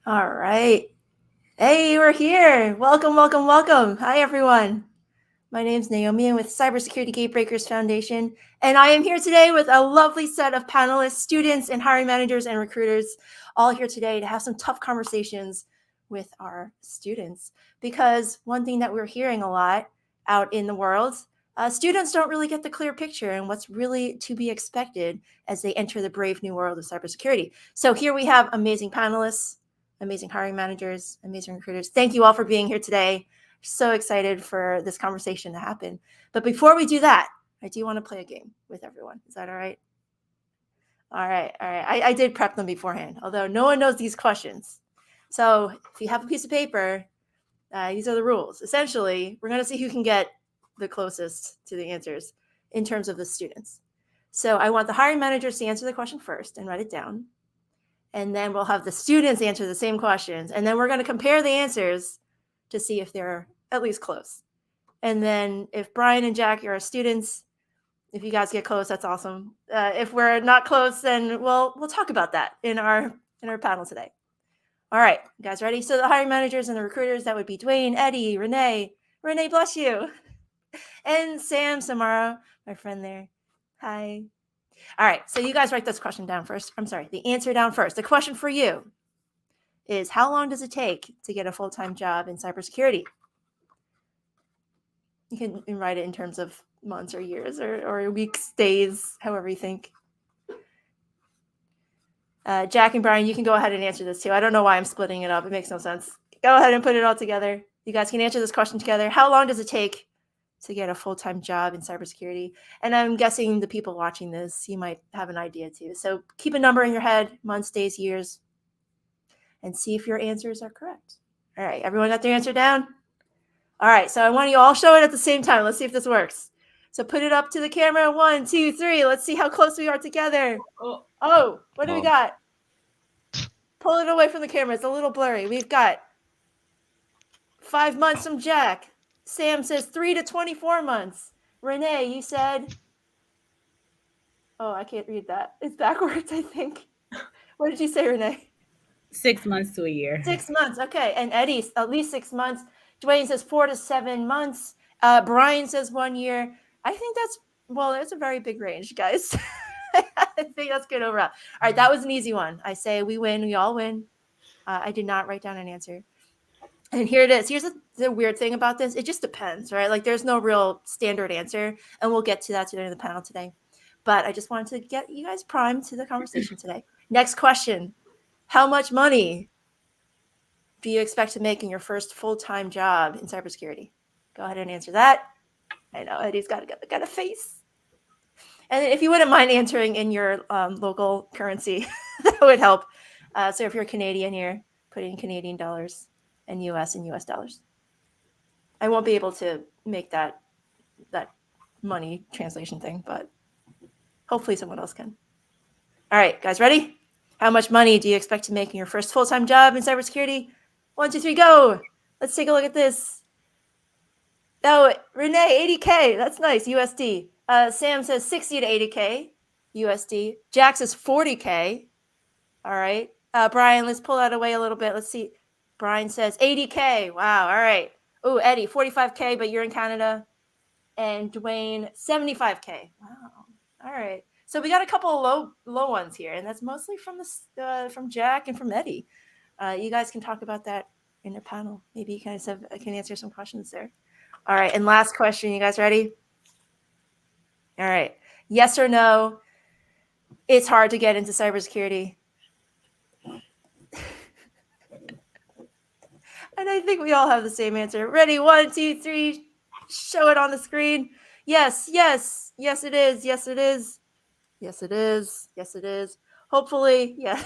All right. Hey, we're here. Welcome, welcome, welcome. Hi, everyone. My name's Naomi. I'm with Cybersecurity Gatebreakers Foundation, and I am here today with a lovely set of panelists, students, and hiring managers and recruiters, all here today to have some tough conversations with our students. Because one thing that we're hearing a lot out in the world, students don't really get the clear picture and what's really to be expected as they enter the brave new world of cybersecurity. So here we have amazing panelists, amazing hiring managers, amazing recruiters. Thank you all for being here today. So excited for this conversation to happen. But before we do that, I do want to play a game with everyone. Is that all right? All right. I did prep them beforehand, although no one knows these questions. So if you have a piece of paper, these are the rules. Essentially, we're going to see who can get the closest to the answers in terms of the students. So I want the hiring managers to answer the question first and write it down. And then we'll have the students answer the same questions. And then we're going to compare the answers to see if they're at least close. And then if Brian and Jackie are students, if you guys get close, that's awesome. If we're not close, then we'll talk about that in our panel today. All right, you guys ready? So the hiring managers and the recruiters, that would be Dwayne, Eddie, Renee, bless you, and Sam, Samara, my friend there. Hi. All right, so you guys write this question down first. I'm sorry, the answer down first. The question for you is, how long does it take to get a full-time job in cybersecurity? You can write it in terms of months or years or weeks, days, however you think. Jack and Brian, you can go ahead and answer this too. I don't know why I'm splitting it up. It makes no sense. Go ahead and put it all together. You guys can answer this question together. How long does it take to get a full-time job in cybersecurity? And I'm guessing the people watching this, you might have an idea too. So keep a number in your head, months, days, years, and see if your answers are correct. All right, everyone got their answer down? All right, so I want you all show it at the same time. Let's see if this works. So put it up to the camera. 1, 2, 3. Let's see how close we are together. Oh, what do we got? Pull it away from the camera. It's a little blurry. We've got 5 months from Jack. Sam says 3 to 24 months. Renee, you said... Oh, I can't read that. It's backwards, I think. What did you say, Renee? 6 months to a year. 6 months. Okay. And Eddie, at least 6 months. Dwayne says 4 to 7 months. Brian says 1 year. I think that's a very big range, guys. I think that's good overall. All right, that was an easy one. I say we win. We all win. I did not write down an answer. And here it is. Here's the weird thing about this. It just depends, right? Like there's no real standard answer. And we'll get to that today in the panel today. But I just wanted to get you guys primed to the conversation today. Next question. How much money do you expect to make in your first full-time job in cybersecurity? Go ahead and answer that. I know Eddie's got a face. And if you wouldn't mind answering in your local currency, that would help. So if you're Canadian here, put in Canadian dollars and US dollars. I won't be able to make that money translation thing, but hopefully someone else can. All right, guys, ready? How much money do you expect to make in your first full-time job in cybersecurity? 1, 2, 3, go. Let's take a look at this. Oh, Renee, 80K. That's nice, USD. Sam says 60 to 80K, USD. Jack says 40K. All right. Brian, let's pull that away a little bit. Let's see. Brian says 80K. Wow. All right. Oh, Eddie, 45K, but you're in Canada. And Dwayne, 75K. Wow. All right. So we got a couple of low ones here, and that's mostly from Jack and from Eddie. You guys can talk about that in the panel. Maybe you guys can answer some questions there. All right. And last question. You guys ready? All right. Yes or no? It's hard to get into cybersecurity. And I think we all have the same answer. Ready? 1, 2, 3. Show it on the screen. Yes, yes. Yes, it is. Yes, it is. Yes, it is. Yes, it is. Hopefully, yeah.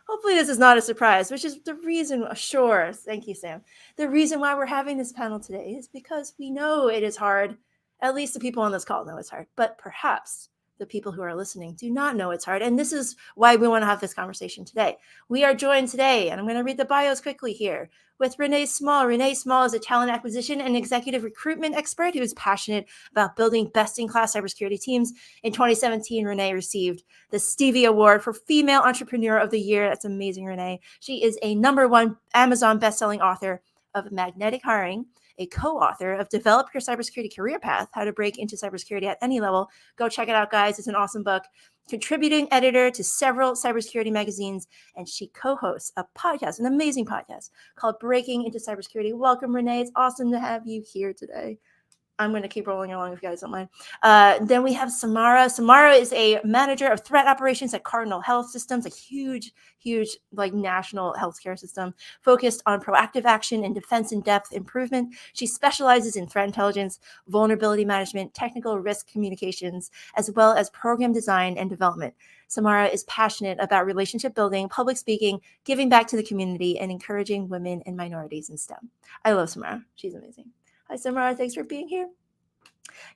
Hopefully this is not a surprise, which is the reason, sure, thank you, Sam. The reason why we're having this panel today is because we know it is hard. At least the people on this call know it's hard. But perhaps the people who are listening do not know it's hard. And this is why we want to have this conversation today. We are joined today, and I'm going to read the bios quickly here, with Renee Small. Renee Small is a talent acquisition and executive recruitment expert who is passionate about building best-in-class cybersecurity teams. In 2017, Renee received the Stevie Award for Female Entrepreneur of the Year. That's amazing, Renee. She is a #1 Amazon bestselling author of Magnetic Hiring, a co-author of Develop Your Cybersecurity Career Path, How to Break into Cybersecurity at Any Level. Go check it out, guys. It's an awesome book. Contributing editor to several cybersecurity magazines, and she co-hosts a podcast, an amazing podcast called Breaking into Cybersecurity. Welcome, Renee. It's awesome to have you here today. I'm going to keep rolling along if you guys don't mind. Then we have Samara. Samara is a manager of threat operations at Cardinal Health Systems, a huge like national healthcare system focused on proactive action and defense in-depth improvement. She specializes in threat intelligence, vulnerability management, technical risk communications, as well as program design and development. Samara is passionate about relationship building, public speaking, giving back to the community, and encouraging women and minorities in STEM. I love Samara. She's amazing. Hi, Samara. Thanks for being here.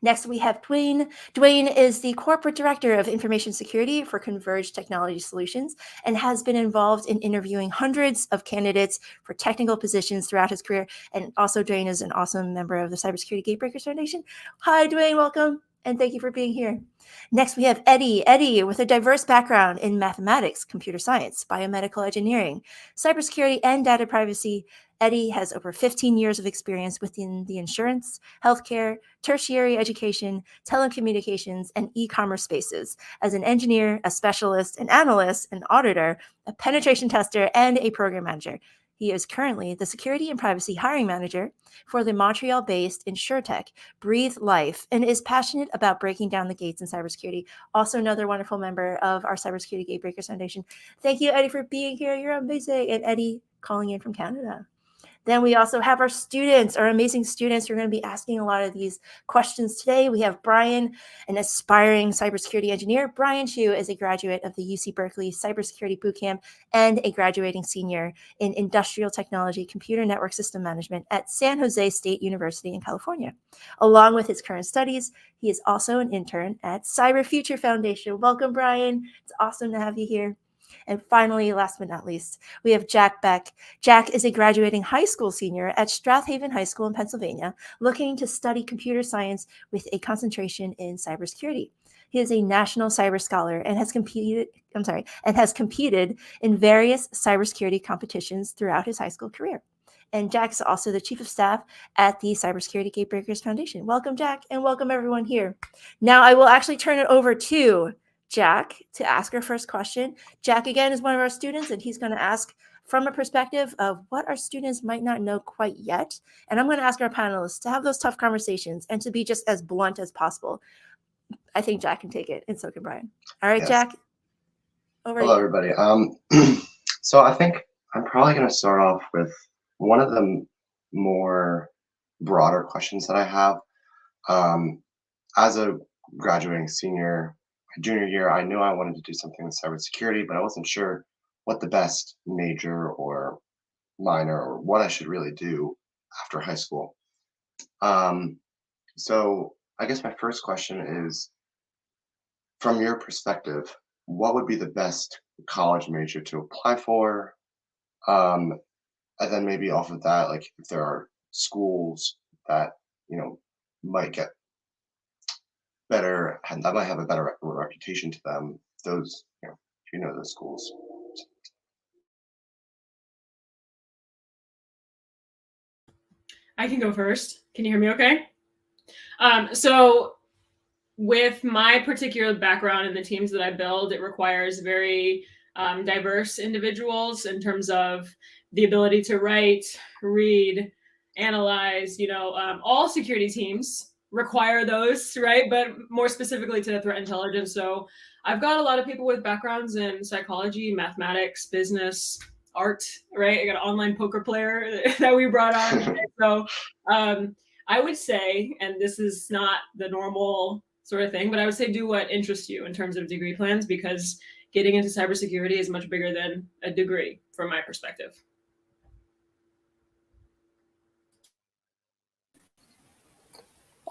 Next, we have Dwayne. Dwayne is the Corporate Director of Information Security for Converged Technology Solutions and has been involved in interviewing hundreds of candidates for technical positions throughout his career. And also, Dwayne is an awesome member of the Cybersecurity Gatebreakers Foundation. Hi, Dwayne. Welcome. And thank you for being here. Next, we have Eddie. Eddie, with a diverse background in mathematics, computer science, biomedical engineering, cybersecurity, and data privacy. Eddie has over 15 years of experience within the insurance, healthcare, tertiary education, telecommunications, and e-commerce spaces as an engineer, a specialist, an analyst, an auditor, a penetration tester, and a program manager. He is currently the security and privacy hiring manager for the Montreal-based insurtech Breathe Life, and is passionate about breaking down the gates in cybersecurity. Also another wonderful member of our Cybersecurity Gatebreakers Foundation. Thank you, Eddie, for being here. You're amazing. And Eddie calling in from Canada. Then we also have our students, our amazing students who are going to be asking a lot of these questions today. We have Brian, an aspiring cybersecurity engineer. Brian Chu is a graduate of the UC Berkeley Cybersecurity Bootcamp and a graduating senior in Industrial Technology Computer Network System Management at San Jose State University in California. Along with his current studies, he is also an intern at Cyber Future Foundation. Welcome, Brian. It's awesome to have you here. And finally, last but not least, we have Jack Beck. Jack is a graduating high school senior at Strathaven High School in Pennsylvania, looking to study computer science with a concentration in cybersecurity. He is a national cyber scholar and has competed in various cybersecurity competitions throughout his high school career. And Jack is also the chief of staff at the Cybersecurity Gatebreakers Foundation. Welcome, Jack, and welcome everyone here. Now I will actually turn it over to Jack to ask our first question. Jack, again, is one of our students, and he's going to ask from a perspective of what our students might not know quite yet. And I'm going to ask our panelists to have those tough conversations and to be just as blunt as possible. I think Jack can take it, and so can Brian. All right, yes. Jack, over to you. Hello, everybody. So I think I'm probably going to start off with one of the more broader questions that I have. As a graduating senior, junior year, I knew I wanted to do something with cybersecurity, but I wasn't sure what the best major or minor or what I should really do after high school. So I guess my first question is, from your perspective, what would be the best college major to apply for? And then maybe off of that, like if there are schools that, might get better, and that might have a better reputation to them, those, those schools. I can go first. Can you hear me okay? So with my particular background and the teams that I build, it requires very diverse individuals in terms of the ability to write, read, analyze, all security teams require those, right? But more specifically to the threat intelligence. So I've got a lot of people with backgrounds in psychology, mathematics, business, art, right? I got an online poker player that we brought on. So I would say, and this is not the normal sort of thing, but I would say do what interests you in terms of degree plans, because getting into cybersecurity is much bigger than a degree from my perspective.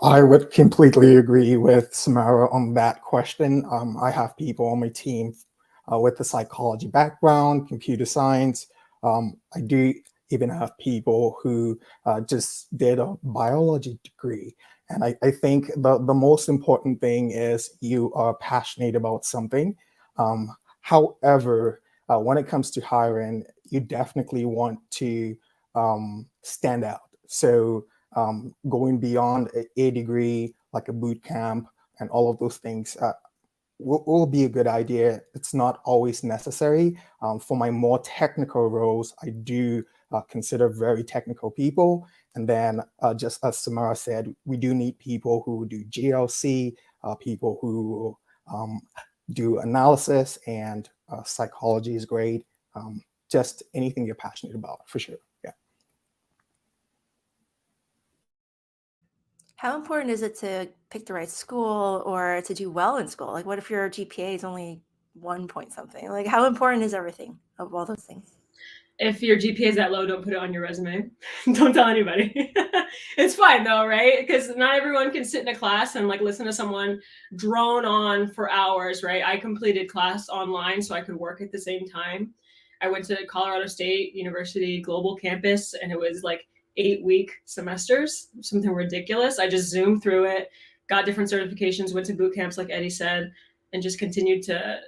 I would completely agree with Samara on that question. I have people on my team with a psychology background, computer science. I do even have people who just did a biology degree. And I think the most important thing is you are passionate about something. However, when it comes to hiring, you definitely want to stand out. So going beyond a degree, like a boot camp, and all of those things will be a good idea. It's not always necessary. For my more technical roles, I do consider very technical people. And then just as Samara said, we do need people who do GLC, people who do analysis, and psychology is great. Just anything you're passionate about, for sure. Yeah. How important is it to pick the right school or to do well in school? Like, what if your GPA is only 1 point something? Like, how important is everything of all those things? If your GPA is that low, don't put it on your resume. Don't tell anybody. It's fine though, right? Because not everyone can sit in a class and like listen to someone drone on for hours, right? I completed class online so I could work at the same time. I went to Colorado State University Global Campus, and it was like 8-week semesters, something ridiculous. I just zoomed through it, got different certifications, went to boot camps like Eddie said, and just continued to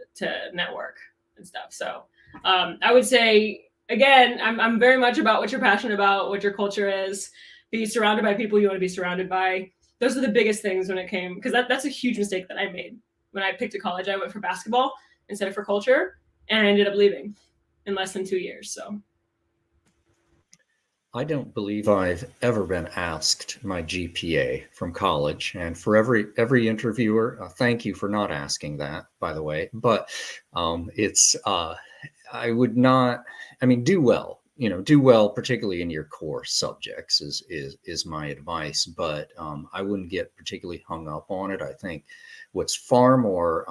network and stuff. So I would say, again, I'm very much about what you're passionate about, what your culture is. Be surrounded by people you want to be surrounded by. Those are the biggest things when it came, because that's a huge mistake that I made. When I picked a college, I went for basketball instead of for culture, and I ended up leaving in less than 2 years. So I don't believe I've ever been asked my GPA from college, and for every interviewer, thank you for not asking that, by the way. But I would not. I mean, do well. Do well, particularly in your core subjects, is my advice. But I wouldn't get particularly hung up on it. I think what's far more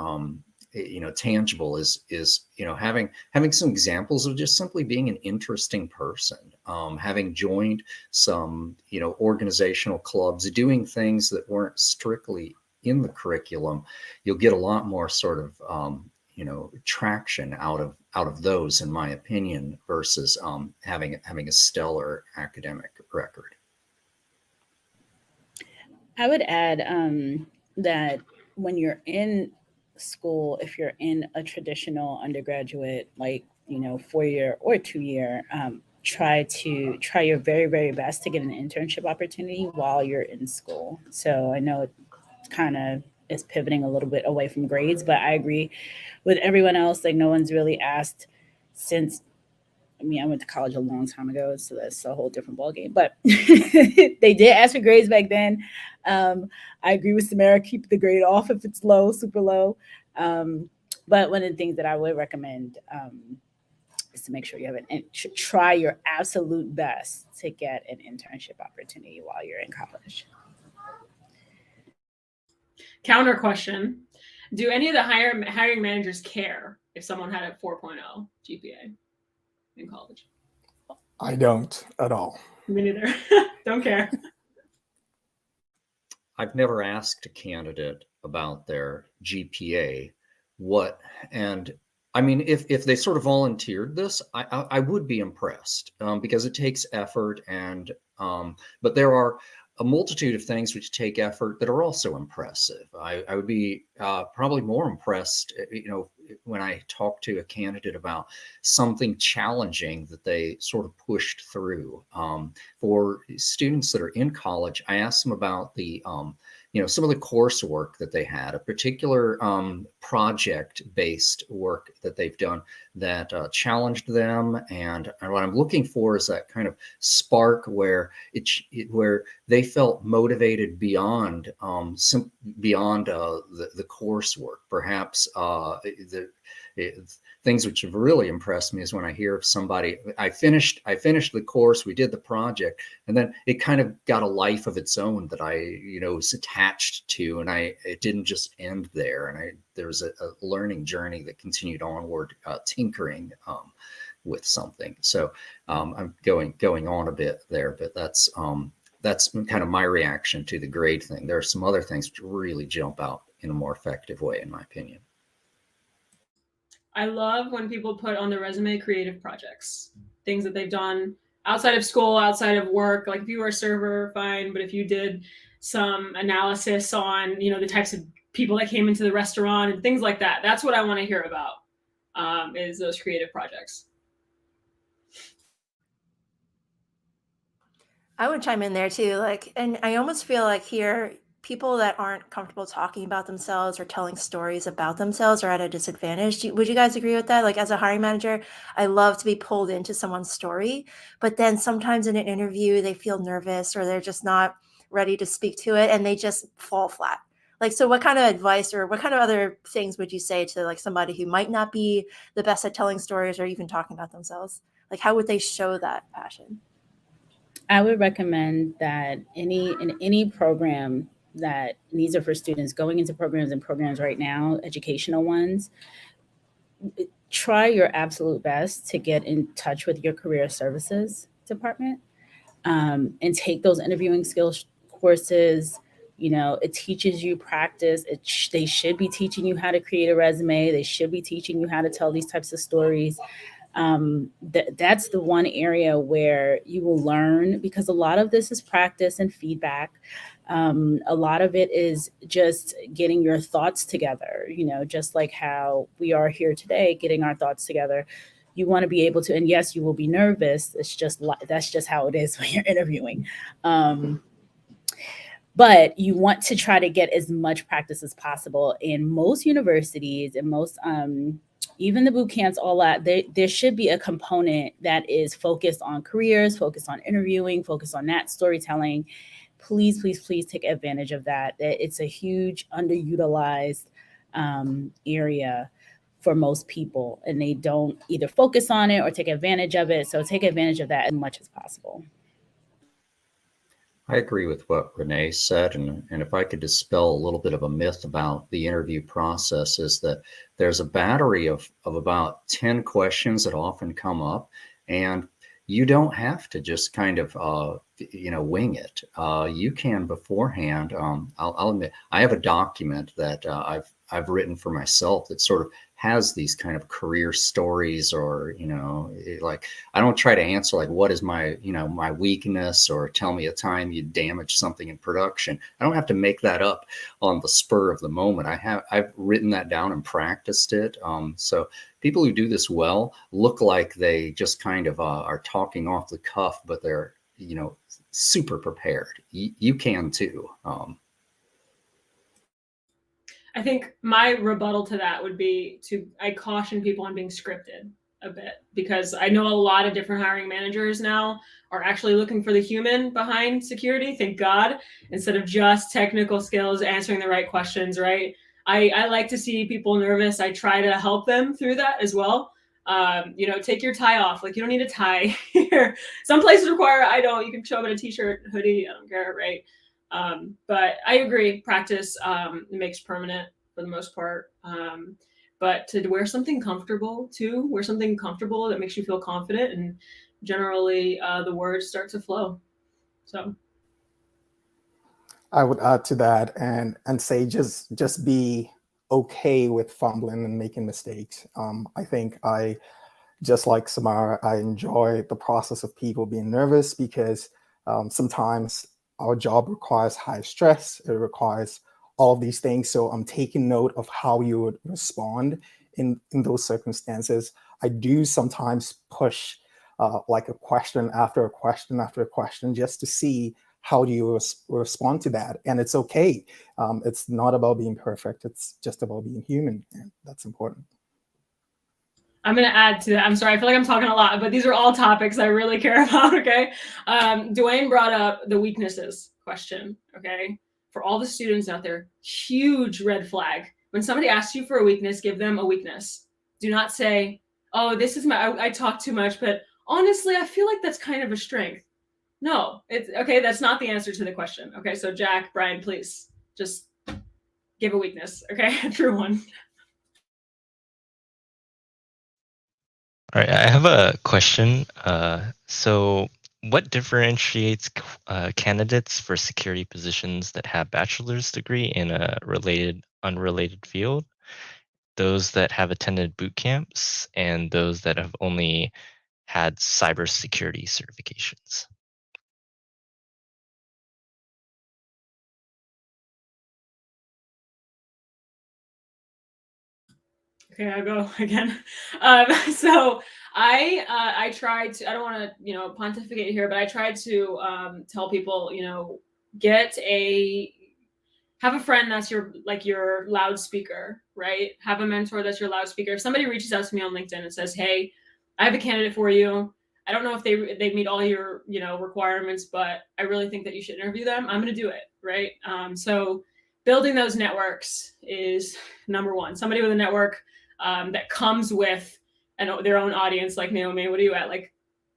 tangible is having some examples of just simply being an interesting person, having joined some organizational clubs, doing things that weren't strictly in the curriculum. You'll get a lot more sort of traction out of those, in my opinion, versus having a stellar academic record. I would add that when you're in school, if you're in a traditional undergraduate, like 4-year or 2-year, try your very, very best to get an internship opportunity while you're in school. So I know it kind of is pivoting a little bit away from grades, but I agree with everyone else. Like, no one's really asked since. I mean, I went to college a long time ago, so that's a whole different ballgame. But they did ask for grades back then. I agree with Samara, keep the grade off if it's low, super low. But one of the things that I would recommend is to make sure you have try your absolute best to get an internship opportunity while you're in college. counter question: do any of the hiring managers care if someone had a 4.0 GPA in college? I don't at all. Me neither. Don't care. I've never asked a candidate about their GPA. And I mean, if they sort of volunteered this, I would be impressed, because it takes effort, and but there are a multitude of things which take effort that are also impressive. I would be probably more impressed, when I talk to a candidate about something challenging that they sort of pushed through. For students that are in college, I ask them about the some of the coursework that they had, a particular project-based work that they've done that challenged them. And what I'm looking for is that kind of spark where where they felt motivated beyond the coursework. Perhaps things which have really impressed me is when I hear of somebody, I finished the course, we did the project, and then it kind of got a life of its own that I was attached to, and it didn't just end there, and there was a learning journey that continued onward, tinkering with something. So I'm going on a bit there, but that's that's kind of my reaction to the grade thing. There are some other things which really jump out in a more effective way, in my opinion. I love when people put on their resume creative projects, things that they've done outside of school, outside of work. Like if you were a server, fine, but if you did some analysis on, you know, the types of people that came into the restaurant and things like that, that's what I want to hear about, is those creative projects. I would chime in there too. Like, and I almost feel like here, people that aren't comfortable talking about themselves or telling stories about themselves are at a disadvantage. Would you guys agree with that? Like, as a hiring manager, I love to be pulled into someone's story, but then sometimes in an interview, they feel nervous or they're just not ready to speak to it and they just fall flat. Like, so what kind of advice or what kind of other things would you say to like somebody who might not be the best at telling stories or even talking about themselves? Like, how would they show that passion? I would recommend that in any program that these are for students going into programs right now, educational ones, try your absolute best to get in touch with your career services department, and take those interviewing skills courses. You know, it teaches you practice. They should be teaching you how to create a resume. They should be teaching you how to tell these types of stories. That's the one area where you will learn, because a lot of this is practice and feedback. A lot of it is just getting your thoughts together, you know, just like how we are here today, getting our thoughts together. You want to be able to, and yes, you will be nervous. That's just how it is when you're interviewing. But you want to try to get as much practice as possible. In most universities and most, even the boot camps, all that, there should be a component that is focused on careers, focused on interviewing, focused on that storytelling. Please, please, please take advantage of that. It's a huge underutilized area for most people, and they don't either focus on it or take advantage of it. So take advantage of that as much as possible. I agree with what Renee said, and if I could dispel a little bit of a myth about the interview process, is that there's a battery of about 10 questions that often come up, and you don't have to just kind of wing it. You can beforehand. I'll admit, I have a document that I've written for myself that sort of has these kind of career stories, or, like, I don't try to answer like, what is my, my weakness, or tell me a time you damaged something in production. I don't have to make that up on the spur of the moment. I've written that down and practiced it. So people who do this well look like they just kind of are talking off the cuff, but they're, super prepared. You can too. I think my rebuttal to that would be I caution people on being scripted a bit, because I know a lot of different hiring managers now are actually looking for the human behind security, thank God, instead of just technical skills, answering the right questions, right? I like to see people nervous. I try to help them through that as well. Take your tie off. Like, you don't need a tie here. Some places require, you can show up in a t-shirt, hoodie, I don't care, right? But I agree, practice makes permanent for the most part. But to wear something comfortable too, that makes you feel confident, and generally the words start to flow. So I would add to that and say just be okay with fumbling and making mistakes. I think just like Samara, I enjoy the process of people being nervous, because sometimes our job requires high stress. It requires all of these things. So I'm taking note of how you would respond in those circumstances. I do sometimes push like a question after a question after a question, just to see how do you respond to that. And it's okay. It's not about being perfect. It's just about being human. And that's important. I'm going to add to that. I'm sorry, I feel like I'm talking a lot, but these are all topics I really care about, okay? Dwayne brought up the weaknesses question, okay? For all the students out there, huge red flag. When somebody asks you for a weakness, give them a weakness. Do not say, oh, this is I talk too much, but honestly, I feel like that's kind of a strength. No, it's okay. That's not the answer to the question. Okay, so Jack, Brian, please just give a weakness, okay? A true one. All right, I have a question. So what differentiates candidates for security positions that have bachelor's degree in a unrelated field, those that have attended boot camps, and those that have only had cybersecurity certifications? Okay, I'll go again. So I tried to, I don't want to, pontificate here, but I tried to tell people, have a friend that's your loudspeaker, right? Have a mentor that's your loudspeaker. If somebody reaches out to me on LinkedIn and says, "Hey, I have a candidate for you. I don't know if they meet all your, requirements, but I really think that you should interview them," I'm going to do it, right? So building those networks is number one. Somebody with a network that comes with their own audience, like Naomi. What are you at? Like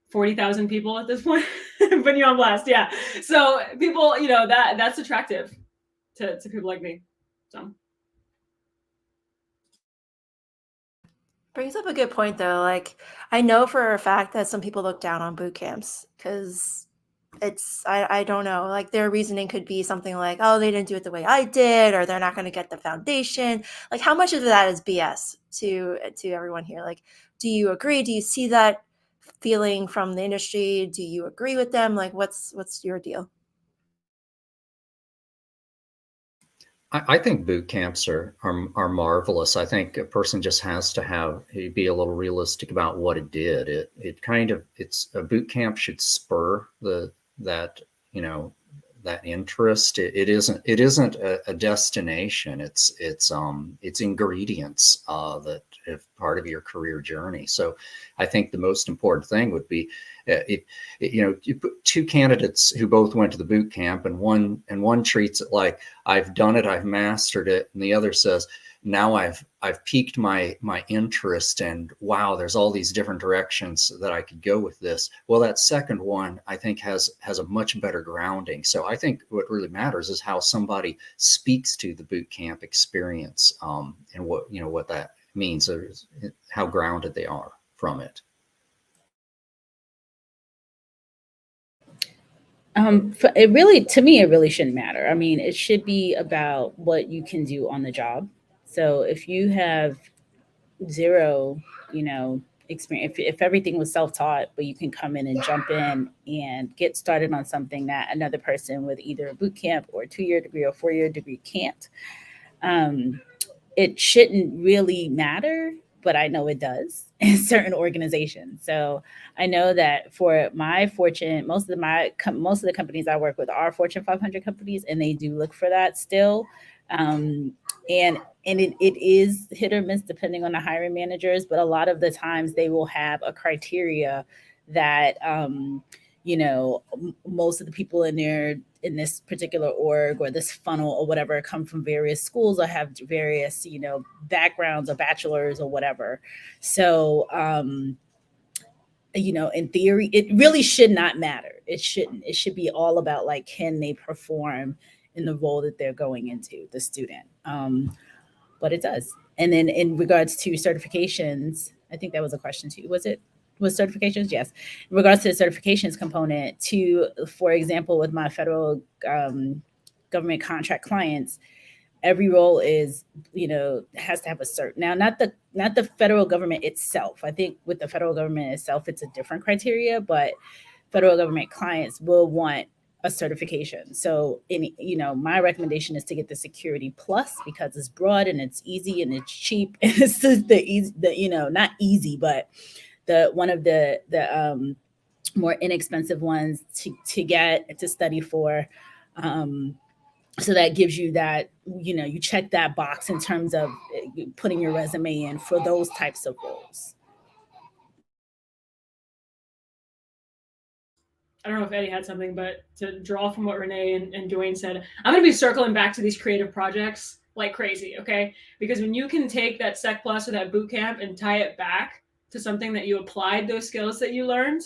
40,000 people at this point? Putting you on blast, yeah. So people, that's attractive to people like me. So Brings up a good point though. Like, I know for a fact that some people look down on boot camps because I don't know, like their reasoning could be something like, oh, they didn't do it the way I did, or they're not going to get the foundation. Like, how much of that is BS to everyone here? Like, do you agree? Do you see that feeling from the industry? Do you agree with them? Like, what's your deal? I think boot camps are marvelous. I think a person just has to be a little realistic about what it did. It's a boot camp should spur that interest. It isn't a destination. It's ingredients that if part of your career journey. So I think the most important thing would be you put two candidates who both went to the boot camp, and one treats it like, I've done it, I've mastered it, and the other says, now I've piqued my interest, and wow, there's all these different directions that I could go with this. Well, that second one I think has a much better grounding. So I think what really matters is how somebody speaks to the boot camp experience, and what that means, how grounded they are from it. To me, it really shouldn't matter. I mean, it should be about what you can do on the job. So if you have zero, experience, if everything was self-taught, but you can come in and jump in and get started on something that another person with either a boot camp or a 2-year degree or 4-year degree can't, it shouldn't really matter, but I know it does in certain organizations. So I know that for my Fortune, most of the companies I work with are Fortune 500 companies, and they do look for that still. And it is hit or miss depending on the hiring managers, but a lot of the times they will have a criteria that most of the people in this particular org or this funnel or whatever come from various schools or have various backgrounds or bachelors or whatever. So in theory, it really should not matter. It shouldn't. It should be all about, like, can they perform in the role that they're going into, the student. But it does. And then in regards to certifications, I think that was a question too. Was certifications? Yes. In regards to the certifications component, for example, with my federal government contract clients, every role is, has to have a cert. Now, not the federal government itself. I think with the federal government itself, it's a different criteria, but federal government clients will want a certification. So, my recommendation is to get the Security Plus because it's broad and it's easy and it's cheap. And it's just not easy, but one of the more inexpensive ones to study for. So that gives you that, you check that box in terms of putting your resume in for those types of roles. I don't know if Eddie had something, but to draw from what Renee and Dwayne said, I'm going to be circling back to these creative projects like crazy, okay? Because when you can take that Sec Plus or that boot camp and tie it back to something that you applied those skills that you learned,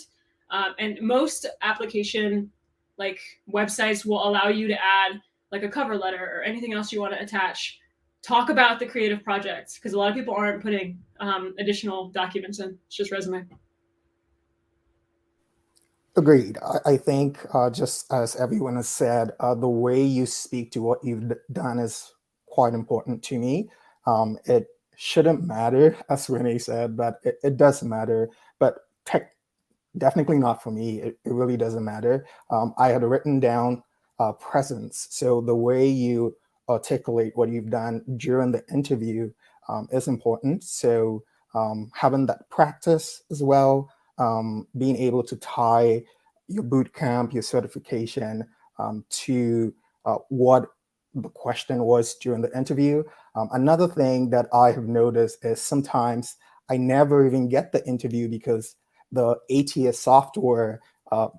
and most application like websites will allow you to add like a cover letter or anything else you want to attach. Talk about the creative projects because a lot of people aren't putting additional documents in. It's just resume. Agreed. I think just as everyone has said, the way you speak to what you've done is quite important to me. It shouldn't matter, as Renee said, but it does matter. But definitely not for me. It really doesn't matter. I had written down presence. So the way you articulate what you've done during the interview is important. So having that practice as well, being able to tie your boot camp, your certification to what the question was during the interview. Another thing that I have noticed is sometimes I never even get the interview because the ATS software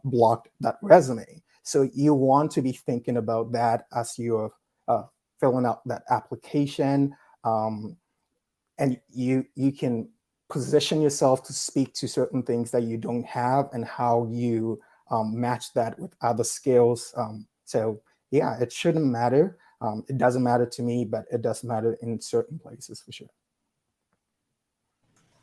blocked that resume. So you want to be thinking about that as you're filling out that application, and you can position yourself to speak to certain things that you don't have and how you match that with other skills. So yeah, it shouldn't matter. It doesn't matter to me, but it does matter in certain places for sure.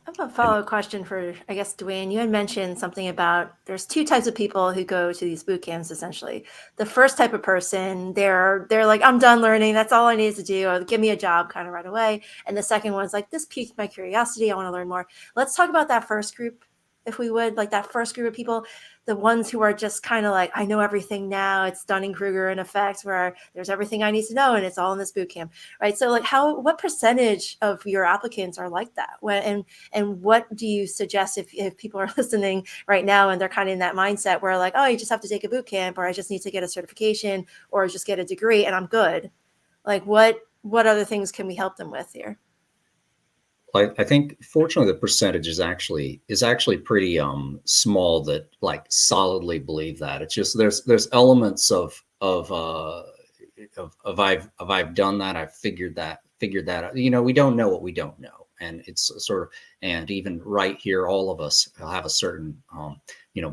I have a follow-up question for, I guess, Dwayne. You had mentioned something about there's two types of people who go to these boot camps, essentially. The first type of person, they're like, I'm done learning. That's all I need to do. Or give me a job kind of right away. And the second one's like, this piqued my curiosity. I want to learn more. Let's talk about that first group, if we would, like that first group of people, the ones who are just kind of like, I know everything now. It's Dunning-Kruger in effect, where there's everything I need to know, and it's all in this boot camp, right? So like what percentage of your applicants are like that? And what do you suggest if people are listening right now and they're kind of in that mindset where like, oh, you just have to take a boot camp, or I just need to get a certification, or just get a degree and I'm good. Like what other things can we help them with here? I think fortunately the percentage is actually pretty small that like solidly believe that. It's just there's elements of I've done that, I've figured that out. You know, we don't know what we don't know, and it's sort of, and even right here, all of us have a certain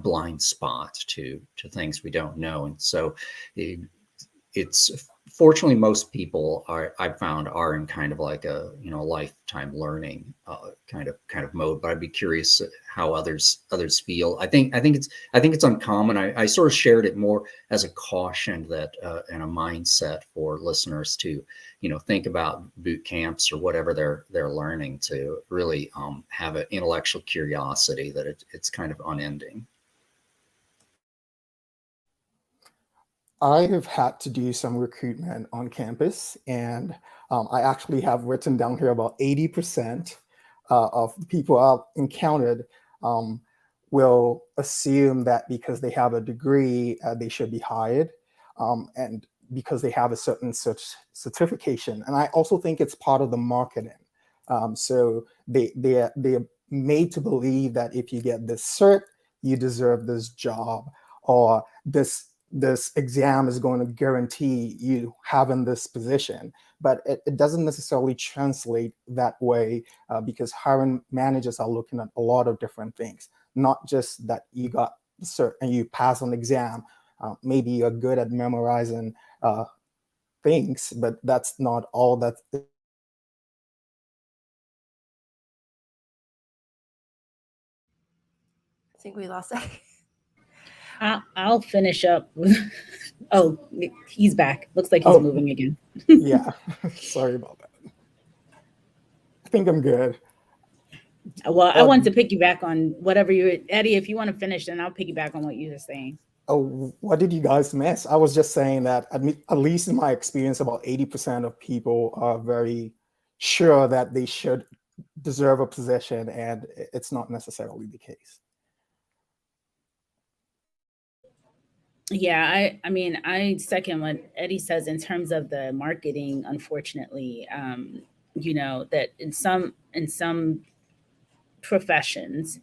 blind spot to things we don't know, and so it's fortunately most people I've found are in kind of like a lifetime learning kind of mode. But I'd be curious how others feel. I think it's uncommon. I sort of shared it more as a caution that and a mindset for listeners to think about boot camps or whatever they're learning, to really have an intellectual curiosity that it's kind of unending. I have had to do some recruitment on campus, and I actually have written down here about 80% of the people I've encountered will assume that because they have a degree, they should be hired, and because they have a certain certification. And I also think it's part of the marketing. So they're made to believe that if you get this cert, you deserve this job, or this exam is going to guarantee you having this position. But it doesn't necessarily translate that way because hiring managers are looking at a lot of different things, not just that you got the cert and you pass an exam. Maybe you're good at memorizing things, but that's not all that. I think we lost that. I'll finish up with, oh, he's back. Looks like he's moving again. Yeah, sorry about that. I think I'm good. Well, I want to piggyback on whatever Eddie, if you want to finish, then I'll piggyback on what you were saying. Oh, what did you guys miss? I was just saying that at least in my experience, about 80% of people are very sure that they should deserve a position, and it's not necessarily the case. Yeah, I mean, I second what Eddie says in terms of the marketing. Unfortunately, that in some professions,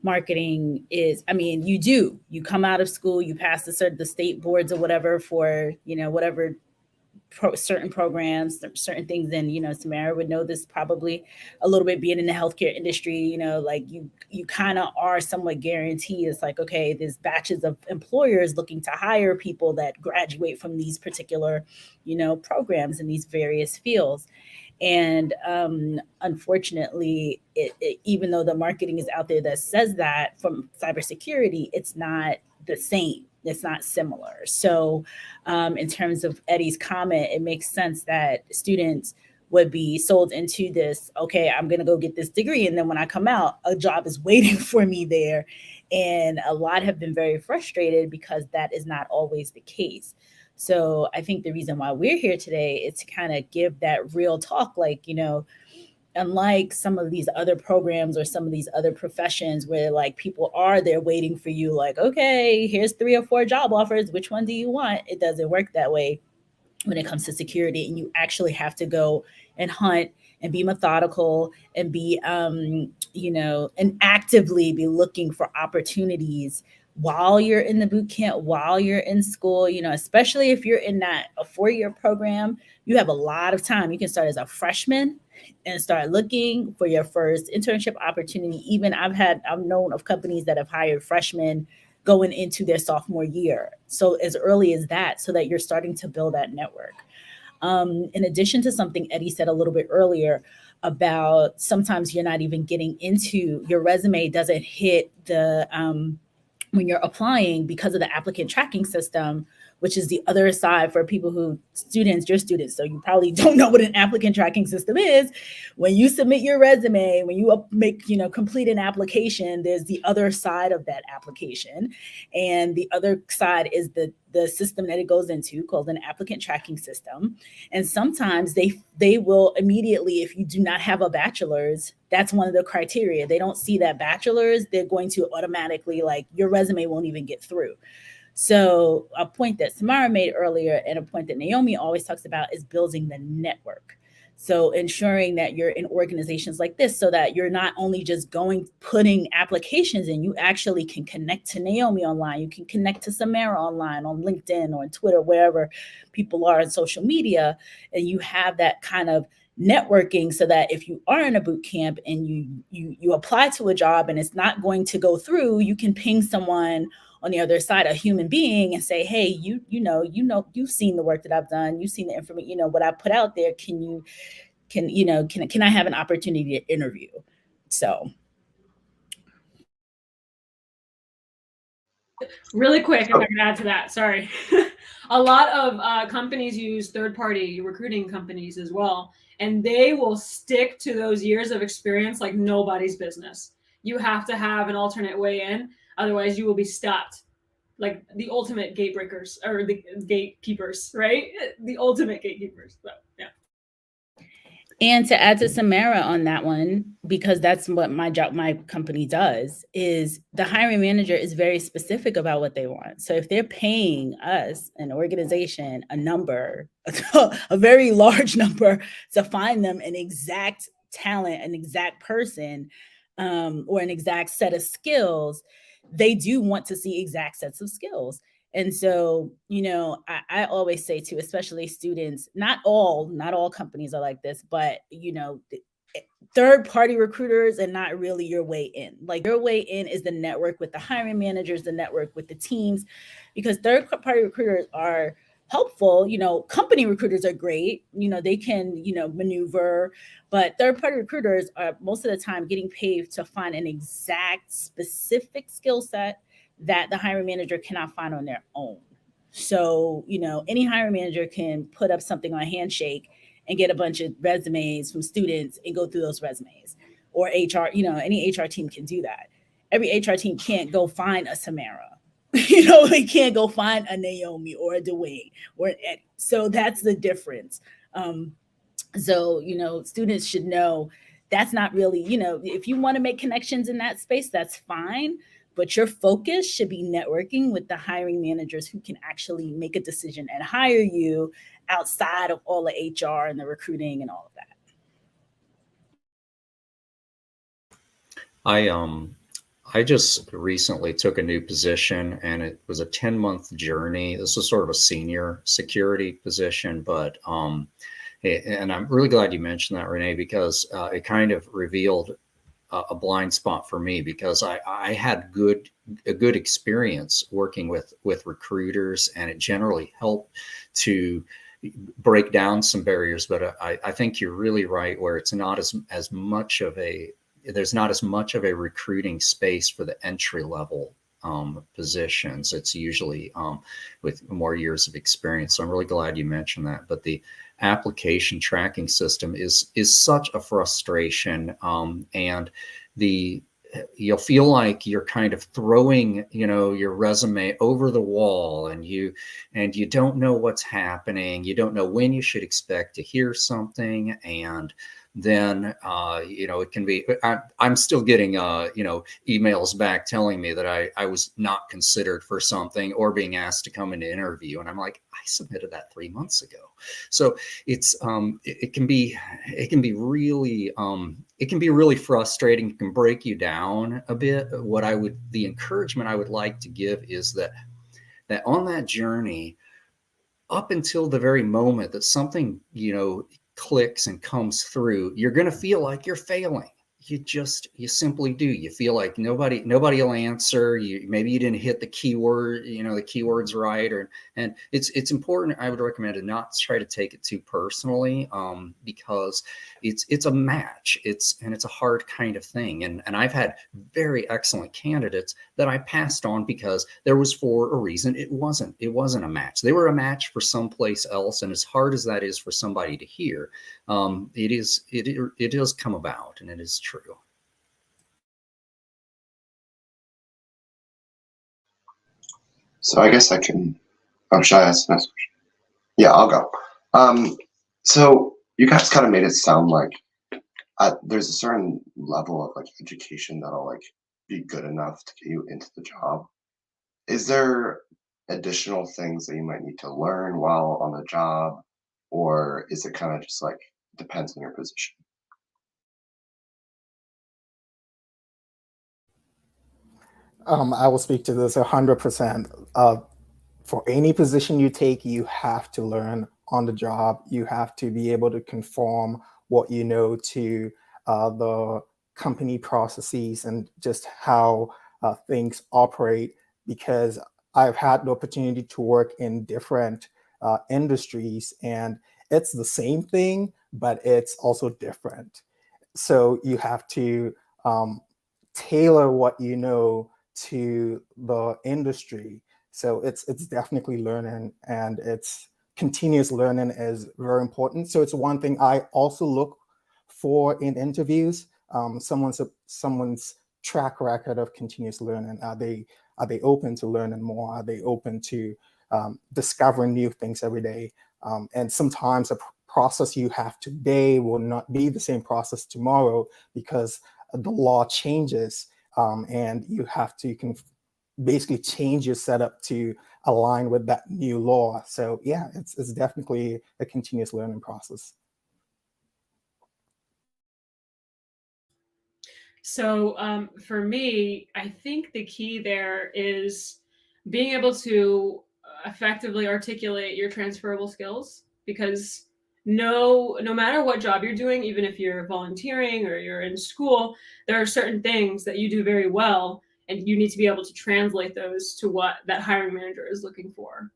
marketing is, I mean, you come out of school, you pass the state boards or whatever for whatever certain programs, certain things. And Samara would know this probably a little bit, being in the healthcare industry. Like you kind of are somewhat guaranteed. It's like, okay, there's batches of employers looking to hire people that graduate from these particular programs in these various fields. And unfortunately, even though the marketing is out there that says that from cybersecurity, it's not the same. It's not similar. So in terms of Eddie's comment, it makes sense that students would be sold into this, okay, I'm going to go get this degree. And then when I come out, a job is waiting for me there. And a lot have been very frustrated because that is not always the case. So I think the reason why we're here today is to kind of give that real talk, like, you know, unlike some of these other programs or some of these other professions where like people are there waiting for you, like, okay, here's 3 or 4 job offers, which one do you want? It doesn't work that way when it comes to security. And you actually have to go and hunt and be methodical and be, you know, and actively be looking for opportunities while you're in the boot camp, while you're in school, you know, especially if you're in that a 4-year program, you have a lot of time. You can start as a freshman and start looking for your first internship opportunity. Even I've known of companies that have hired freshmen going into their sophomore year. So as early as that, so that you're starting to build that network. In addition to something Eddie said a little bit earlier about sometimes you're not even getting into, your resume doesn't hit the, when you're applying because of the applicant tracking system, which is the other side for people who, you're students, so you probably don't know what an applicant tracking system is. When you submit your resume, when you complete an application, there's the other side of that application. And the other side is the system that it goes into called an applicant tracking system. And sometimes they will immediately, if you do not have a bachelor's, that's one of the criteria. They don't see that bachelor's, they're going to automatically, like, your resume won't even get through. So a point that Samara made earlier and a point that Naomi always talks about is building the network. So ensuring that you're in organizations like this so that you're not only just putting applications in, you actually can connect to Naomi online, you can connect to Samara online on LinkedIn or on Twitter, wherever people are on social media, and you have that kind of networking so that if you are in a boot camp and you apply to a job and it's not going to go through, you can ping someone on the other side, a human being, and say, hey, you've seen the work that I've done, you've seen the information, what I put out there. Can I have an opportunity to interview? So. Really quick, if I can add to that, sorry. A lot of companies use third-party recruiting companies as well, and they will stick to those years of experience like nobody's business. You have to have an alternate way in, otherwise you will be stopped. Like the ultimate gatebreakers or the gatekeepers, right? The ultimate gatekeepers. So, yeah. And to add to Samara on that one, because that's what my company does, is the hiring manager is very specific about what they want. So if they're paying us, an organization, a number, a very large number, to find them an exact talent, an exact person, or an exact set of skills, they do want to see exact sets of skills. And so, I always say to, especially students, not all companies are like this, but, third-party recruiters are not really your way in. Like, your way in is the network with the hiring managers, the network with the teams, because third-party recruiters are helpful. Company recruiters are great. They can, maneuver, but third-party recruiters are most of the time getting paid to find an exact specific skill set that the hiring manager cannot find on their own. So, any hiring manager can put up something on Handshake and get a bunch of resumes from students and go through those resumes. Or HR, any HR team can do that. Every HR team can't go find a Samara. They can't go find a Naomi or a Dwayne or an Eddie. So that's the difference. So, students should know that's not really, if you want to make connections in that space, that's fine. But your focus should be networking with the hiring managers who can actually make a decision and hire you outside of all the HR and the recruiting and all of that. I just recently took a new position, and it was a 10-month journey. This was sort of a senior security position, but and I'm really glad you mentioned that, Renee, because it kind of revealed a blind spot for me, because I had a good experience working with recruiters, and it generally helped to break down some barriers, but I think you're really right where it's not as much of a, there's not as much of a recruiting space for the entry level positions. It's usually with more years of experience. So I'm really glad you mentioned that. But the application tracking system is such a frustration, and you'll feel like you're kind of throwing, your resume over the wall, and you don't know what's happening. You don't know when you should expect to hear something, and then it can be, I'm still getting emails back telling me that I was not considered for something or being asked to come into interview, and I'm like, I submitted that 3 months ago. So it's it can be really frustrating. It can break you down a bit. The encouragement I would like to give is that on that journey, up until the very moment that something clicks and comes through, you're going to feel like you're failing. You simply do. You feel like nobody will answer. Maybe you didn't hit the keyword, the keywords right, and it's important. I would recommend to not try to take it too personally, because it's a match. It's a hard kind of thing. And I've had very excellent candidates that I passed on because there was, for a reason, it wasn't a match. They were a match for someplace else. And as hard as that is for somebody to hear, it does come about, and it is true. So I guess I can. Oh, should I ask the next question? Yeah, I'll go. So you guys kind of made it sound like there's a certain level of like education that'll like be good enough to get you into the job. Is there additional things that you might need to learn while on the job, or is it kind of just like depends on your position? I will speak to this 100%. For any position you take, you have to learn on the job. You have to be able to conform what you know to the company processes and just how things operate, because I've had the opportunity to work in different industries, and it's the same thing, but it's also different. So you have to tailor what you know to the industry. So it's definitely learning, and it's continuous learning is very important. So it's one thing I also look for in interviews. Someone's track record of continuous learning. Are they open to learning more? Are they open to discovering new things every day? And sometimes a process you have today will not be the same process tomorrow, because the law changes, and you have to basically change your setup to align with that new law. So yeah, it's definitely a continuous learning process. So for me, I think the key there is being able to effectively articulate your transferable skills, because no matter what job you're doing, even if you're volunteering or you're in school, there are certain things that you do very well, and you need to be able to translate those to what that hiring manager is looking for.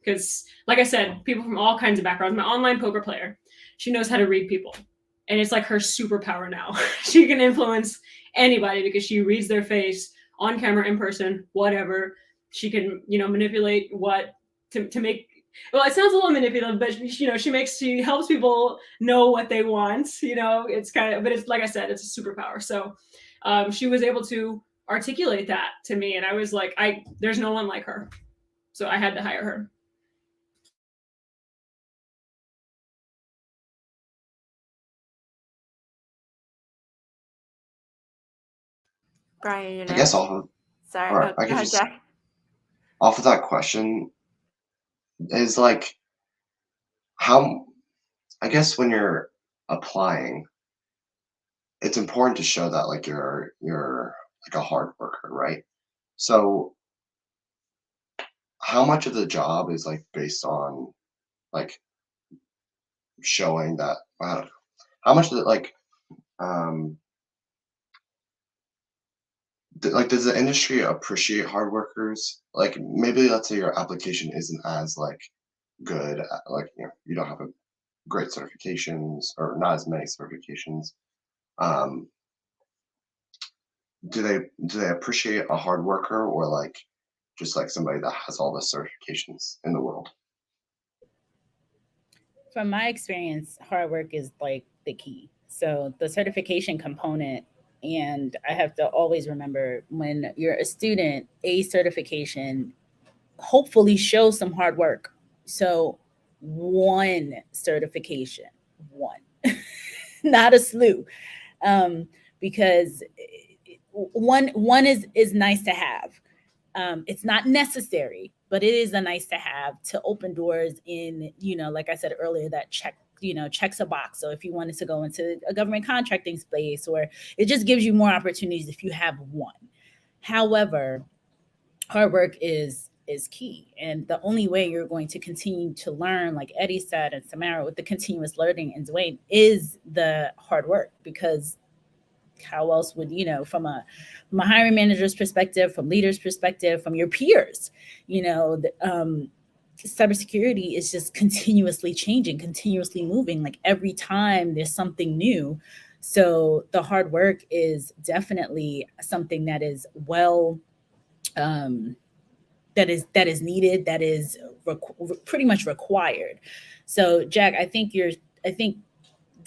Because like I said, people from all kinds of backgrounds. My online poker player, she knows how to read people, and it's like her superpower now. She can influence anybody because she reads their face on camera, in person, whatever. She can, manipulate what to make. Well, it sounds a little manipulative, but she helps people know what they want. It's kind of, but it's like I said, it's a superpower. So she was able to articulate that to me, and I was like, there's no one like her, so I had to hire her. Brian, you're I guess next. Sorry, or I go could ahead, just Jack. off of that question is like how, I guess when you're applying, it's important to show that like you're like a hard worker, right? So how much of the job is like based on like showing that how much of it like um does the industry appreciate hard workers? Like maybe let's say your application isn't as like good, like, you don't have a great certifications or not as many certifications, do they appreciate a hard worker, or like just like somebody that has all the certifications in the world? From my experience, hard work is like the key. So the certification component, and I have to always remember, when you're a student, a certification hopefully shows some hard work. So one certification, one, not a slew, because one is nice to have. It's not necessary, but it is a nice to have to open doors in, like I said earlier, that checks a box. So if you wanted to go into a government contracting space, or it just gives you more opportunities if you have one. However, hard work is key, and the only way you're going to continue to learn, like Eddie said, and Samara, with the continuous learning, and Dwayne, is the hard work. Because how else would, from a hiring manager's perspective, from leaders' perspective, from your peers, cybersecurity is just continuously changing, continuously moving. Like every time there's something new. So the hard work is definitely something that is that is needed, that is pretty much required. So Jack, I think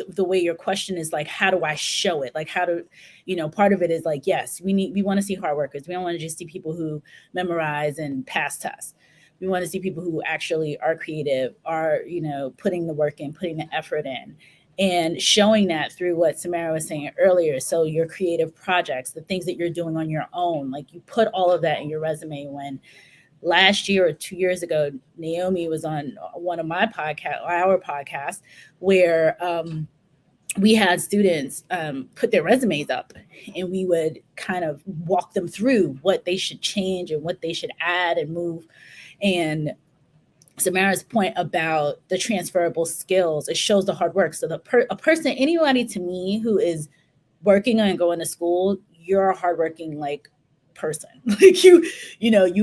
the way your question is like, how do I show it? Like, how do, part of it is like, yes, we want to see hard workers. We don't want to just see people who memorize and pass tests. We want to see people who actually are creative, are, putting the work in, putting the effort in, and showing that through what Samara was saying earlier. So your creative projects, the things that you're doing on your own, like you put all of that in your resume. When last year or 2 years ago, Naomi was on one of our podcasts, where we had students put their resumes up, and we would kind of walk them through what they should change and what they should add and move. And Samara's point about the transferable skills, it shows the hard work. So a person, anybody to me who is working and going to school, you're a hardworking person. Like you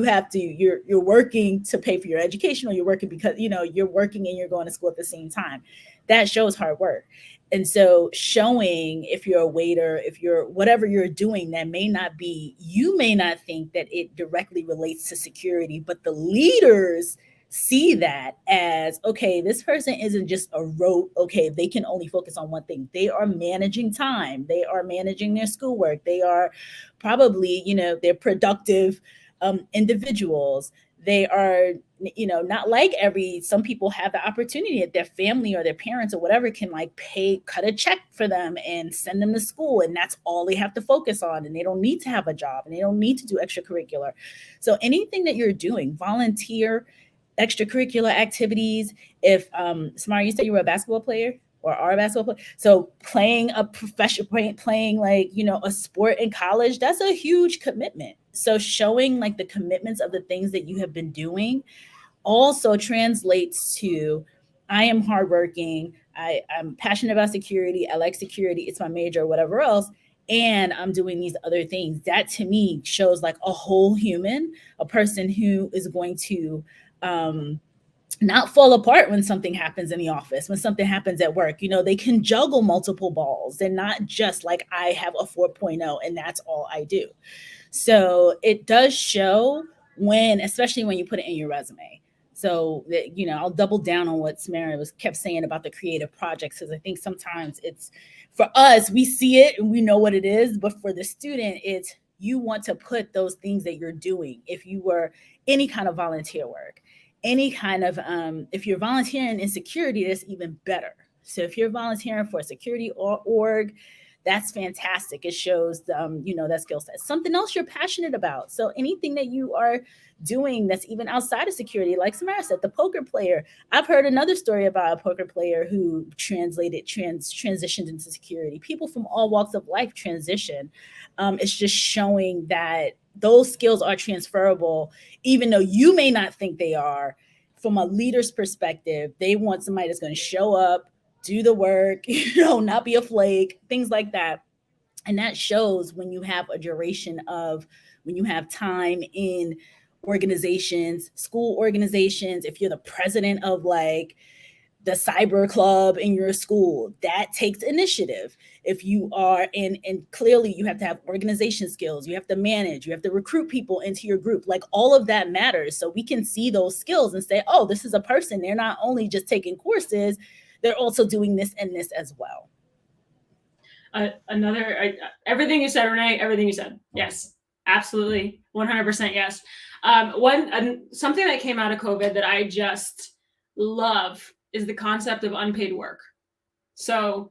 have to, you're working to pay for your education, or you're working because you're working and you're going to school at the same time. That shows hard work. And so showing, if you're a waiter, if you're whatever you're doing, that may not be, you may not think that it directly relates to security, but the leaders see that as, okay, this person isn't just a rote, okay, they can only focus on one thing. They are managing time. They are managing their schoolwork. They are probably, they're productive individuals. They are, not like some people have the opportunity that their family or their parents or whatever can cut a check for them and send them to school. And that's all they have to focus on. And they don't need to have a job, and they don't need to do extracurricular. So anything that you're doing, volunteer, extracurricular activities. If Samara, you said you were a basketball player or are a basketball player, so playing a professional, playing a sport in college, that's a huge commitment. So showing the commitments of the things that you have been doing also translates to, I am hardworking, I'm passionate about security, I like security, it's my major, or whatever else, and I'm doing these other things. That to me shows a whole human, a person who is going to not fall apart when something happens in the office, when something happens at work. They can juggle multiple balls, and not just I have a 4.0 and that's all I do. So it does show especially when you put it in your resume. So that, I'll double down on what Samara kept saying about the creative projects, because I think sometimes it's, for us, we see it and we know what it is, but for the student, it's, you want to put those things that you're doing. If you were any kind of volunteer work, any kind of, if you're volunteering in security, that's even better. So if you're volunteering for a security org, that's fantastic. It shows, that skill set. Something else you're passionate about. So anything that you are doing that's even outside of security, like Samara said, the poker player. I've heard another story about a poker player who transitioned into security. People from all walks of life transition. It's just showing that those skills are transferable, even though you may not think they are. From a leader's perspective, they want somebody that's going to show up, do the work, not be a flake, things like that. And that shows when you have a duration of, when you have time in organizations, school organizations, if you're the president of like the cyber club in your school, that takes initiative. If you are and clearly you have to have organization skills, you have to manage, you have to recruit people into your group, like all of that matters. So we can see those skills and say, oh, this is a person, they're not only just taking courses, they're also doing this and this as well. Everything you said, Renee, everything you said. Yes, absolutely. 100% yes. Something that came out of COVID that I just love is the concept of unpaid work. So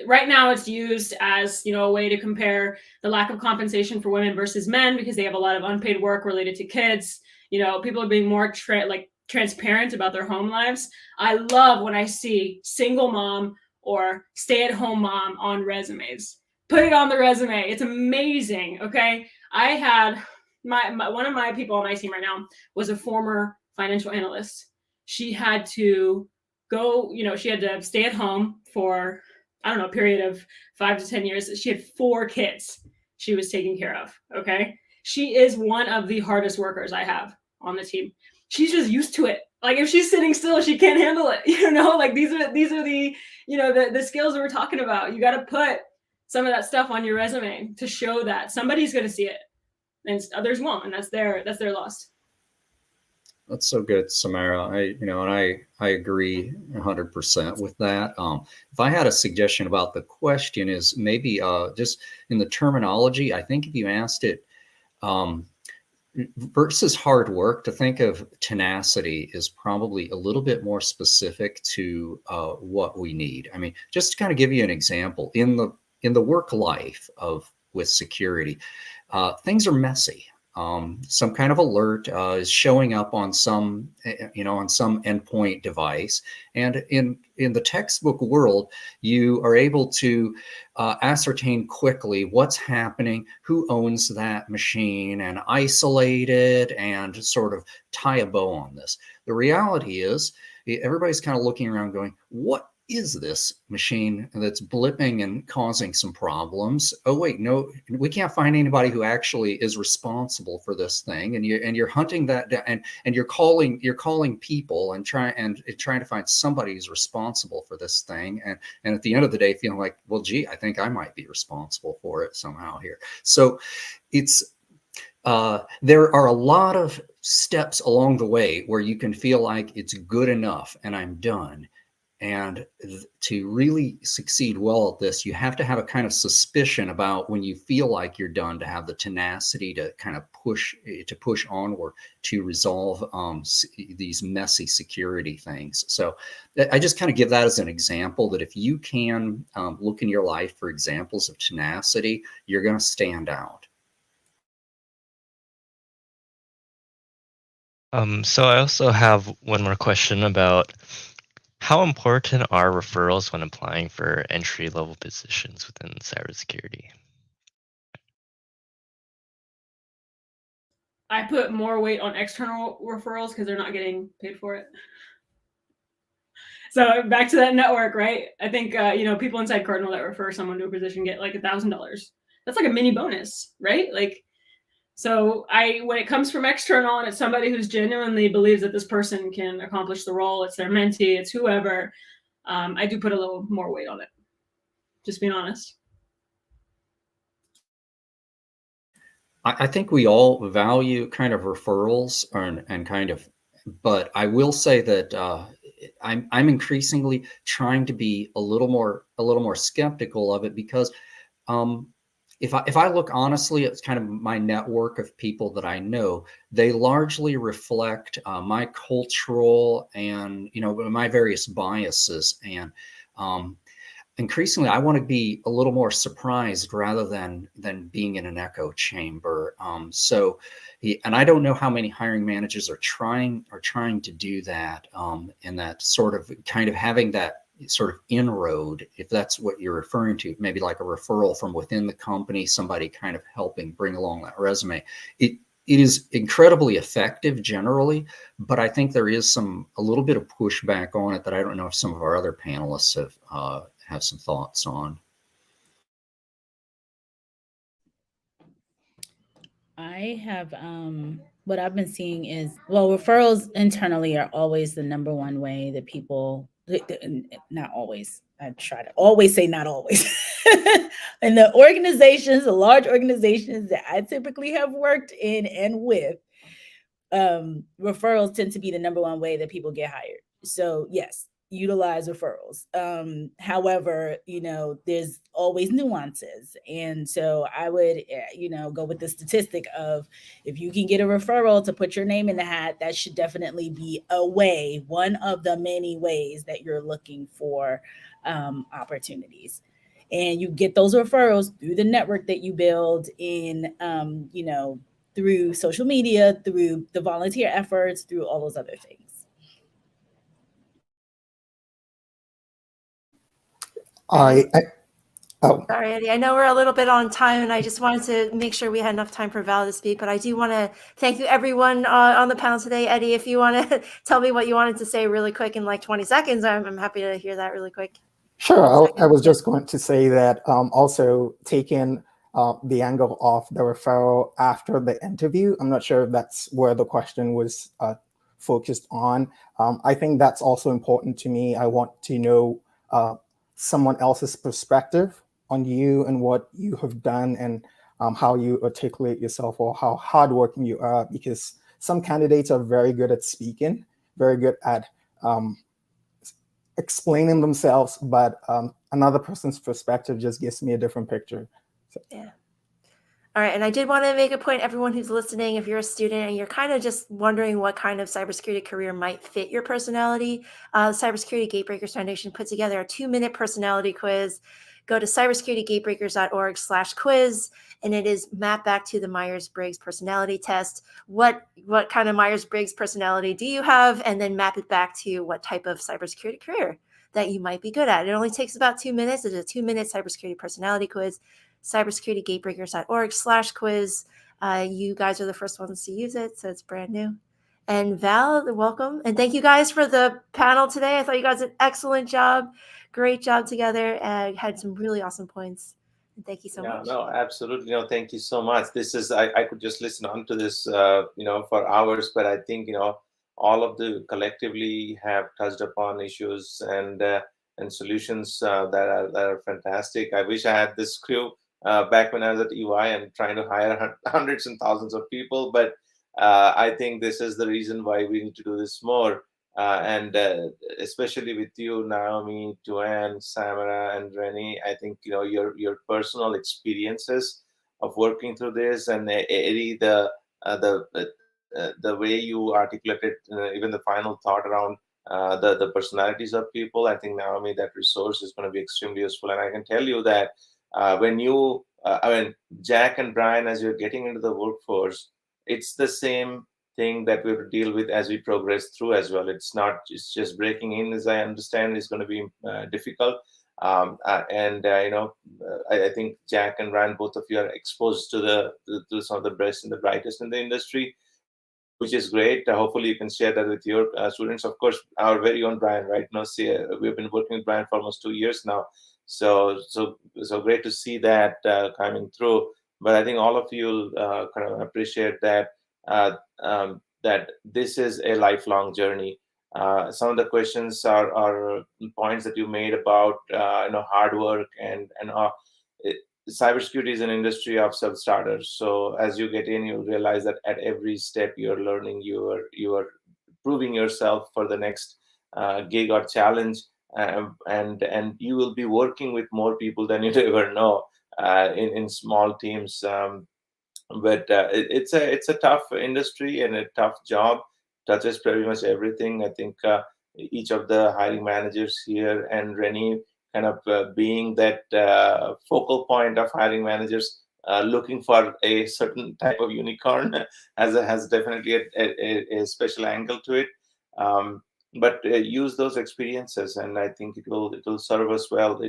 right now it's used as, a way to compare the lack of compensation for women versus men because they have a lot of unpaid work related to kids. People are being more transparent about their home lives. I love when I see single mom or stay-at-home mom on resumes. Put it on the resume. It's amazing. Okay. I had one of my people on my team right now was a former financial analyst. She had to go, she had to stay at home for, a period of 5 to 10 years. She had 4 kids she was taking care of. Okay. She is one of the hardest workers I have on the team. She's just used to it. Like if she's sitting still, she can't handle it. Like these are the, the skills that we're talking about. You got to put some of that stuff on your resume to show that somebody's going to see it and others won't. And that's their loss. That's so good, Samara. I agree 100% with that. If I had a suggestion about the question is maybe just in the terminology, I think if you asked it versus hard work, to think of tenacity is probably a little bit more specific to what we need. I mean, just to kind of give you an example, in the work life with security, things are messy. Some kind of alert is showing up on some endpoint device. And in the textbook world, you are able to ascertain quickly what's happening, who owns that machine, and isolate it and sort of tie a bow on this. The reality is everybody's kind of looking around going, what is this machine that's blipping and causing some problems? Oh wait, no, we can't find anybody who actually is responsible for this thing. And you're hunting that down, and you're calling people and trying to find somebody who's responsible for this thing. And at the end of the day, feeling like, well, gee, I think I might be responsible for it somehow here. So it's there are a lot of steps along the way where you can feel like it's good enough and I'm done. And to really succeed well at this, you have to have a kind of suspicion about when you feel like you're done, to have the tenacity to kind of push onward to resolve these messy security things. So I just kind of give that as an example that if you can look in your life for examples of tenacity, you're going to stand out. So I also have one more question about how important are referrals when applying for entry-level positions within cybersecurity? I put more weight on external referrals because they're not getting paid for it. So back to that network, right? I think, people inside Cardinal that refer someone to a position get like $1,000. That's like a mini bonus, right? Like, so when it comes from external and it's somebody who's genuinely believes that this person can accomplish the role, it's their mentee, it's whoever, I do put a little more weight on it. Just being honest. I think we all value kind of referrals and kind of, but I will say that I'm increasingly trying to be a little more skeptical of it because if I look honestly at kind of my network of people that I know, they largely reflect my cultural and my various biases, and increasingly I want to be a little more surprised rather than being in an echo chamber. And I don't know how many hiring managers are trying to do that, and that sort of kind of having that sort of inroad, if that's what you're referring to, maybe like a referral from within the company, somebody kind of helping bring along that resume. It is incredibly effective generally, but I think there is a little bit of pushback on it that I don't know if some of our other panelists have some thoughts on. I have what I've been seeing is, well, referrals internally are always the number one way that people, not always, I try to always say not always. In the organizations, the large organizations that I typically have worked in and with, referrals tend to be the number one way that people get hired. So yes, utilize referrals. However, there's always nuances. And so I would, go with the statistic of, if you can get a referral to put your name in the hat, that should definitely be a way, one of the many ways that you're looking for opportunities. And you get those referrals through the network that you build in, through social media, through the volunteer efforts, through all those other things. I oh, Sorry, Eddie. I know we're a little bit on time, and I just wanted to make sure we had enough time for Val to speak. But I do want to thank you, everyone on the panel today. Eddie, if you want to tell me what you wanted to say really quick in like 20 seconds, I'm happy to hear that really quick. sure. I was just going to say that also taking the angle of the referral after the interview. I'm not sure if that's where the question was focused on. I think that's also important to me. I want to know someone else's perspective on you and what you have done, and how you articulate yourself, or how hardworking you are, because some candidates are very good at speaking, very good at explaining themselves, but another person's perspective just gives me a different picture. So. Yeah. All right. And I did want to make a point, everyone who's listening, if you're a student and you're kind of just wondering what kind of cybersecurity career might fit your personality, Cybersecurity Gatebreakers Foundation put together a 2-minute personality quiz. Go to cybersecuritygatebreakers.org/quiz, and it is mapped back to the Myers-Briggs personality test. What kind of Myers-Briggs personality do you have? And then map it back to what type of cybersecurity career that you might be good at. It only takes about 2 minutes. It's a 2-minute cybersecurity personality quiz. cybersecuritygatebreakers.org/quiz. You guys are the first ones to use it, so it's brand new. And Val, welcome. And thank you guys for the panel today. I thought you guys did an excellent job. Great job together. Had some really awesome points. And thank you so much. No, absolutely. No, thank you so much. This is, I could just listen on to this, for hours, but I think, all of the collectively have touched upon issues and solutions that are fantastic. I wish I had this crew back when I was at EY and trying to hire hundreds and thousands of people, but I think this is the reason why we need to do this more. And especially with you, Naomi, Joanne, Samara, and Rennie, I think your personal experiences of working through this, and Eddie, the way you articulated even the final thought around the personalities of people. I think, Naomi, that resource is going to be extremely useful. And I can tell you that when you, Jack and Brian, as you're getting into the workforce, it's the same thing that we have to deal with as we progress through as well. It's just breaking in, as I understand, is going to be difficult. I think Jack and Ryan, both of you are exposed to some of the best and the brightest in the industry, which is great. Hopefully you can share that with your students. Of course, our very own Brian, right now, we've been working with Brian for almost 2 years now. So great to see that coming through. But I think all of you kind of appreciate that that this is a lifelong journey. Some of the questions are points that you made about hard work and cybersecurity is an industry of self-starters. So as you get in, you'll realize that at every step you're learning, you are proving yourself for the next gig or challenge, and you will be working with more people than you'd ever know in small teams. But it's a tough industry and a tough job. Touches pretty much everything. I think each of the hiring managers here, and Rennie kind of being that focal point of hiring managers looking for a certain type of unicorn has definitely a special angle to it. But use those experiences, and I think it will serve us well.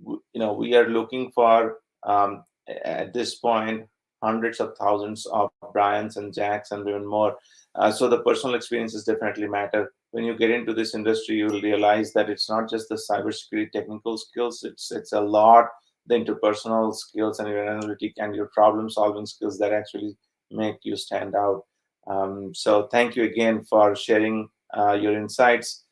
We are looking for at this point hundreds of thousands of Brians and Jacks and even more. So the personal experiences definitely matter. When you get into this industry, you will realize that it's not just the cybersecurity technical skills. It's a lot the interpersonal skills and your analytic and your problem solving skills that actually make you stand out. So thank you again for sharing your insights.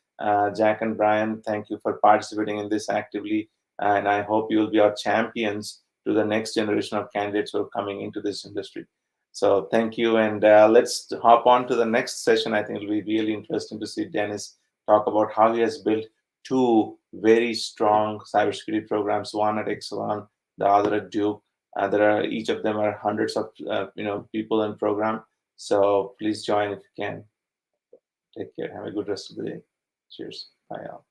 Jack and Brian, thank you for participating in this actively. And I hope you will be our champions to the next generation of candidates who are coming into this industry. So thank you. And let's hop on to the next session. I think it'll be really interesting to see Dennis talk about how he has built two very strong cybersecurity programs, one at Exelon, the other at Duke. Each of them are hundreds of people in program. So please join if you can. Take care. Have a good rest of the day. Cheers. Bye, all.